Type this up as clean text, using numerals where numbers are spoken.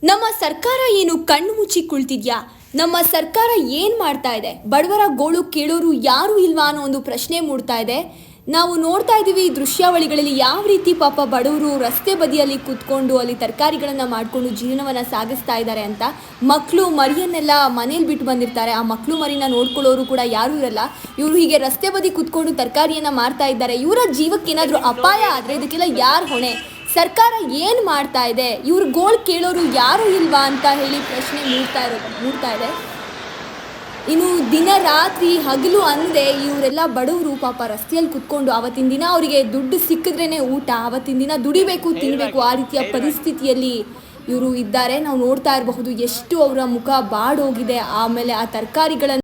ನಮ್ಮ ಸರ್ಕಾರ ಏನು ಕಣ್ಣು ಮುಚ್ಚಿ ಕುಳಿತಿದ್ಯಾ? ನಮ್ಮ ಸರ್ಕಾರ ಏನು ಮಾಡ್ತಾ ಇದೆ? ಬಡವರ ಗೋಳು ಕೇಳೋರು ಯಾರು ಇಲ್ವಾ ಅನ್ನೋ ಒಂದು ಪ್ರಶ್ನೆ ಮೂಡ್ತಾ ಇದೆ. ನಾವು ನೋಡ್ತಾ ಇದ್ದೀವಿ ದೃಶ್ಯಾವಳಿಗಳಲ್ಲಿ ಯಾವ ರೀತಿ ಪಾಪ ಬಡವರು ರಸ್ತೆ ಬದಿಯಲ್ಲಿ ಕೂತ್ಕೊಂಡು ಅಲ್ಲಿ ತರಕಾರಿಗಳನ್ನು ಮಾಡಿಕೊಂಡು ಜೀವನವನ್ನು ಸಾಗಿಸ್ತಾ ಇದ್ದಾರೆ ಅಂತ. ಮಕ್ಕಳು ಮರಿಯನ್ನೆಲ್ಲ ಮನೇಲಿ ಬಿಟ್ಟು ಬಂದಿರ್ತಾರೆ. ಆ ಮಕ್ಕಳು ಮರಿನ ನೋಡ್ಕೊಳ್ಳೋರು ಕೂಡ ಯಾರೂ ಇರಲ್ಲ. ಇವರು ಹೀಗೆ ರಸ್ತೆ ಬದಿ ಕೂತ್ಕೊಂಡು ತರಕಾರಿಯನ್ನು ಮಾರ್ತಾ ಇದ್ದಾರೆ. ಇವರ ಜೀವಕ್ಕೆ ಏನಾದರೂ ಅಪಾಯ ಆದರೆ ಇದಕ್ಕೆಲ್ಲ ಯಾರು ಹೊಣೆ? ಸರ್ಕಾರ ಏನು ಮಾಡ್ತಾ ಇದೆ? ಇವ್ರ ಗೋಳು ಕೇಳೋರು ಯಾರು ಇಲ್ವಾ ಅಂತ ಹೇಳಿ ಪ್ರಶ್ನೆ ಮೂಡ್ತಾ ಇದೆ. ಇನ್ನು ದಿನ ರಾತ್ರಿ ಹಗಲು ಅನ್ನದೆ ಇವರೆಲ್ಲ ಬಡವರು ಪಾಪ ರಸ್ತೆಯಲ್ಲಿ ಕುತ್ಕೊಂಡು ಅವತ್ತಿನ ದಿನ ಅವರಿಗೆ ದುಡ್ಡು ಸಿಕ್ಕಿದ್ರೇ ಊಟ, ಅವತ್ತಿನ ದಿನ ದುಡಿಬೇಕು ತಿನ್ನಬೇಕು ಆ ರೀತಿಯ ಪರಿಸ್ಥಿತಿಯಲ್ಲಿ ಇವರು ಇದ್ದಾರೆ. ನಾವು ನೋಡ್ತಾ ಇರಬಹುದು ಎಷ್ಟು ಅವರ ಮುಖ ಬಾಡೋಗಿದೆ. ಆಮೇಲೆ ಆ ತರಕಾರಿಗಳನ್ನು